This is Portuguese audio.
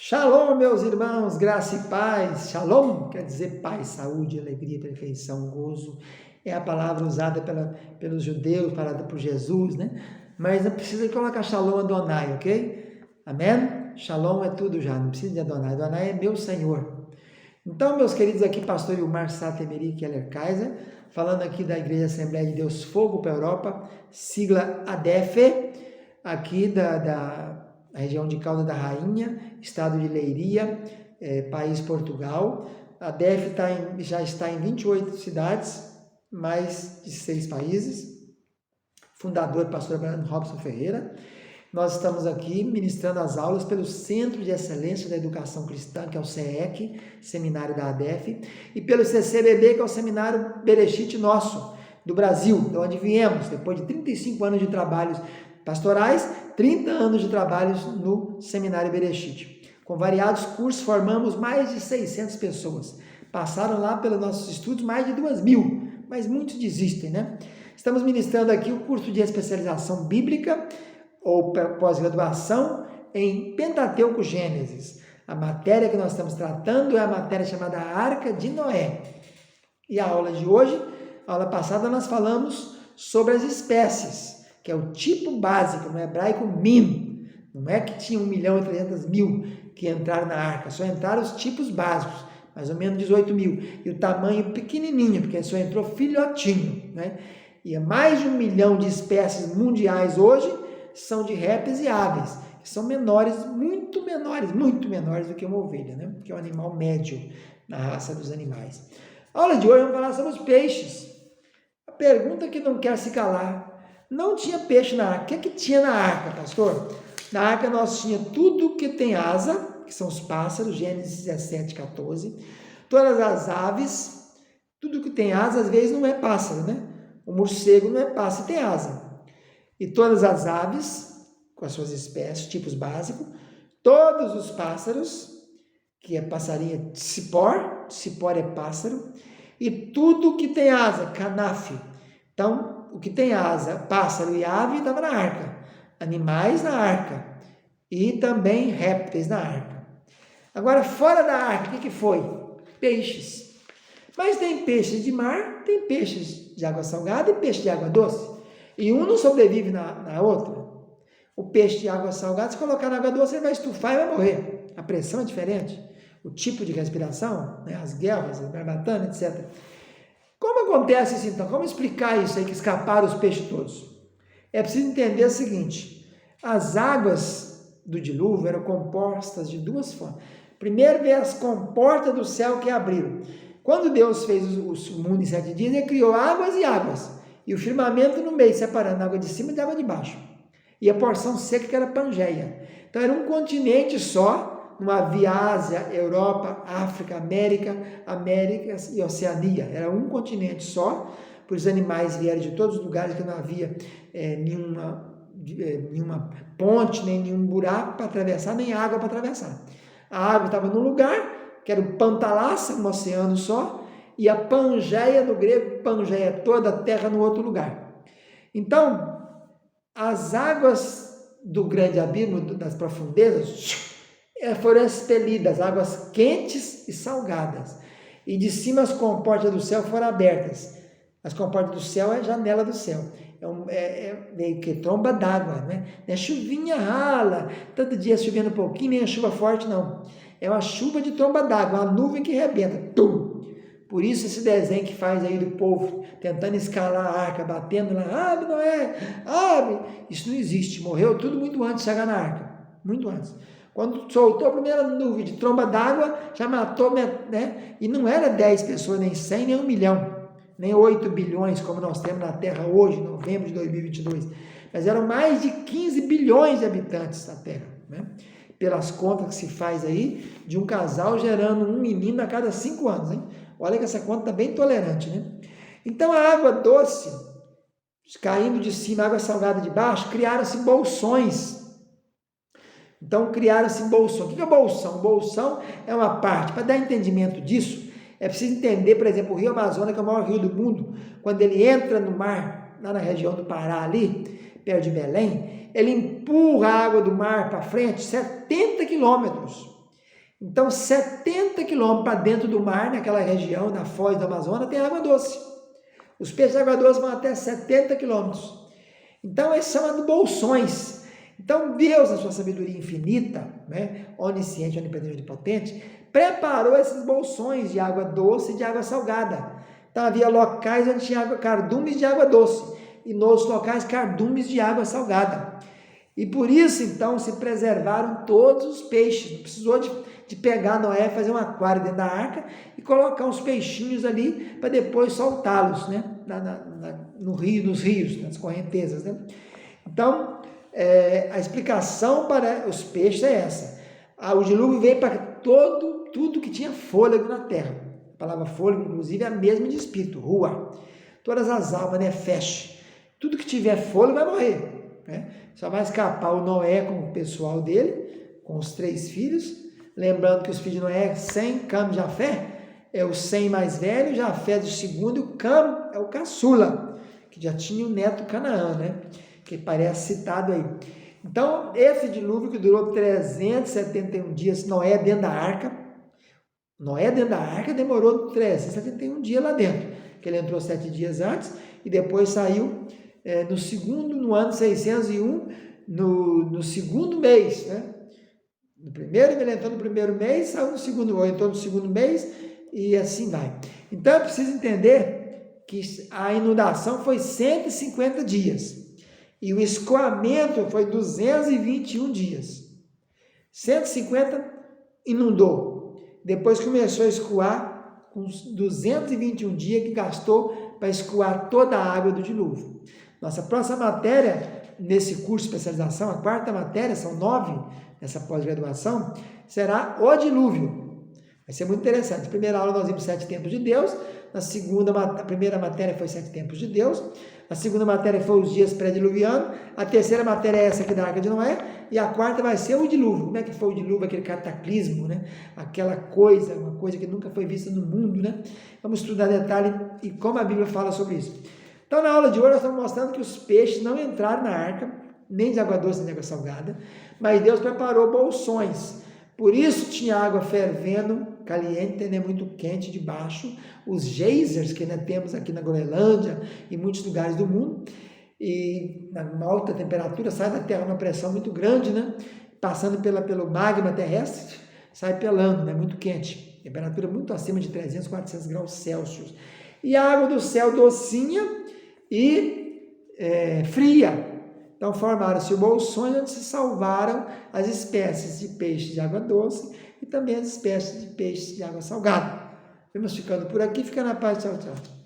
Shalom, meus irmãos, graça e paz. Shalom quer dizer paz, saúde, alegria, perfeição, gozo. É a palavra usada pelos judeus, falada por Jesus, né? Mas não precisa colocar Shalom Adonai, ok? Amém? Shalom é tudo já, não precisa de Adonai. Adonai é meu Senhor. Então, meus queridos, aqui, pastor Ilmar Satemeri Keller Kaiser, falando aqui da Igreja Assembleia de Deus Fogo para a Europa, sigla ADEFE, aqui da região de Caldas da Rainha, estado de Leiria, país Portugal. A DEF já está em 28 cidades, mais de 6 países. Fundador, pastor Robson Ferreira. Nós estamos aqui ministrando as aulas pelo Centro de Excelência da Educação Cristã, que é o CEEC, Seminário da ADEF, e pelo CCBB, que é o Seminário Bereshit nosso, do Brasil, de onde viemos, depois de 35 anos de trabalhos pastorais, 30 anos de trabalhos no Seminário Bereshit. Com variados cursos, formamos mais de 600 pessoas. Passaram lá pelos nossos estudos mais de 2.000, mas muitos desistem, né? Estamos ministrando aqui o curso de especialização bíblica, ou pós-graduação em Pentateuco Gênesis. A matéria que nós estamos tratando é a matéria chamada Arca de Noé. E a aula de hoje, a aula passada, nós falamos sobre as espécies, que é o tipo básico, no hebraico min. Não é que tinha 1.300.000 que entraram na arca, só entraram os tipos básicos, mais ou menos 18.000. E o tamanho pequenininho, porque só entrou filhotinho, né? E mais de 1 milhão de espécies mundiais hoje são de répteis e aves, que são menores, muito menores do que uma ovelha, né? Que é um animal médio na raça dos animais. A aula de hoje vamos falar sobre os peixes. A pergunta que não quer se calar: não tinha peixe na arca. O que tinha na arca, pastor? Na arca nós tinha tudo que tem asa, que são os pássaros, Gênesis 17, 14. Todas as aves, tudo que tem asa, às vezes não é pássaro, né? O morcego não é pássaro, tem asa. E todas as aves, com as suas espécies, tipos básicos, todos os pássaros, que é passarinho cipor é pássaro, e tudo que tem asa, canafe. Então, o que tem asa, pássaro e ave, estava na arca. Animais na arca. E também répteis na arca. Agora, fora da arca, o que foi? Peixes. Mas tem peixes de mar, tem peixes de água salgada e peixe de água doce. E um não sobrevive na outra. O peixe de água salgada, se colocar na água doce, ele vai estufar e vai morrer. A pressão é diferente. O tipo de respiração, né, as guelras, as barbatanas, etc. Como acontece isso então? Como explicar isso aí, que escaparam os peixes todos? É preciso entender o seguinte: as águas do dilúvio eram compostas de duas formas. Primeiro veio as comportas do céu que abriram. Quando Deus fez o mundo em 7 dias, ele criou águas e águas. E o firmamento no meio, separando a água de cima da água de baixo. E a porção seca que era Pangeia. Então era um continente só, não havia Ásia, Europa, África, América e Oceania. Era um continente só, por os animais vieram de todos os lugares que não havia nenhuma ponte, nem nenhum buraco para atravessar, nem água para atravessar. A água estava num lugar, que era o Pantalassa, um oceano só, e a Pangeia, no grego, Pangeia, toda a terra no outro lugar. Então, as águas do grande abismo, das profundezas, foram expelidas, águas quentes e salgadas. E de cima as comportas do céu foram abertas. As comportas do céu é a janela do céu. Meio que tromba d'água, né? Não é chuvinha rala, todo dia chovendo um pouquinho, nem é chuva forte, não. É uma chuva de tromba d'água, uma nuvem que rebenta. Tum! Por isso esse desenho que faz aí do povo tentando escalar a arca, batendo lá, abre, Noé, abre. Isso não existe, morreu tudo muito antes de chegar na arca, muito antes. Quando soltou a primeira nuvem de tromba d'água, já matou, né? E não era 10 pessoas, nem 100, nem 1 milhão, nem 8 bilhões, como nós temos na Terra hoje, em novembro de 2022. Mas eram mais de 15 bilhões de habitantes na Terra, né? Pelas contas que se faz aí, de um casal gerando um menino a cada 5 anos, hein? Olha que essa conta está bem tolerante, né? Então, a água doce, caindo de cima, a água salgada de baixo, criaram-se bolsões. Então, criaram-se bolsões. O que é bolsão? Bolsão é uma parte. Para dar entendimento disso, é preciso entender, por exemplo, o Rio Amazonas, que é o maior rio do mundo, quando ele entra no mar, lá na região do Pará, ali, perto de Belém, ele empurra a água do mar para frente 70 quilômetros. Então, 70 quilômetros para dentro do mar, naquela região, na foz do Amazonas, tem água doce. Os peixes de água doce vão até 70 quilômetros. Então, esses são bolsões. Então, Deus, na sua sabedoria infinita, né, onisciente, onipresente, onipotente, preparou esses bolsões de água doce e de água salgada. Então, havia locais onde tinha cardumes de água doce e nos locais cardumes de água salgada. E por isso, então, se preservaram todos os peixes. Não precisou de pegar Noé, fazer um aquário dentro da arca e colocar uns peixinhos ali para depois soltá-los, né, nos rios, nas correntezas, né? Então, a explicação para os peixes é essa. O dilúvio veio para tudo que tinha fôlego na terra. A palavra fôlego, inclusive, é a mesma de espírito, rua. Todas as almas, né, feche. Tudo que tiver fôlego vai morrer, né? Só vai escapar o Noé com o pessoal dele, com os 3 filhos. Lembrando que os filhos de Noé, Sem, Cam e Jafé, é o Sem mais velho, Jafé do segundo, e o Cam é o caçula, que já tinha o neto Canaã, né? Que parece citado aí. Então, esse dilúvio que durou 371 dias, Noé dentro da arca. Noé dentro da arca demorou 371 dias lá dentro, que ele entrou 7 dias antes e depois saiu no ano 601, no segundo mês, né? Ele entrou no primeiro mês, saiu no segundo, ou entrou no segundo mês, e assim vai. Então, é preciso entender que a inundação foi 150 dias, e o escoamento foi 221 dias. 150 inundou, depois começou a escoar com 221 dias que gastou para escoar toda a água do dilúvio. Nossa próxima matéria, nesse curso de especialização, a 4ª matéria, são 9 nessa pós-graduação, será o dilúvio. Vai ser muito interessante. Na primeira aula nós vimos 7 tempos de Deus, a primeira matéria foi 7 tempos de Deus, a segunda matéria foi os dias pré-diluvianos, a terceira matéria é essa aqui da Arca de Noé, e a 4ª vai ser o dilúvio. Como é que foi o dilúvio? Aquele cataclismo, né? Aquela coisa, uma coisa que nunca foi vista no mundo, né? Vamos estudar detalhe e como a Bíblia fala sobre isso. Então, na aula de hoje, nós estamos mostrando que os peixes não entraram na arca, nem de água doce, nem de água salgada, mas Deus preparou bolsões. Por isso tinha água fervendo, caliente, né, muito quente debaixo, os geysers que nós temos aqui na Groenlândia e em muitos lugares do mundo, e na alta temperatura sai da terra uma pressão muito grande, né, passando pelo magma terrestre, sai pelando, né, muito quente, temperatura muito acima de 300, 400 graus Celsius. E a água do céu docinha e fria. Então formaram-se bolsões onde se salvaram as espécies de peixes de água doce e também as espécies de peixes de água salgada. Vamos ficando por aqui, fica na paz, tchau, tchau.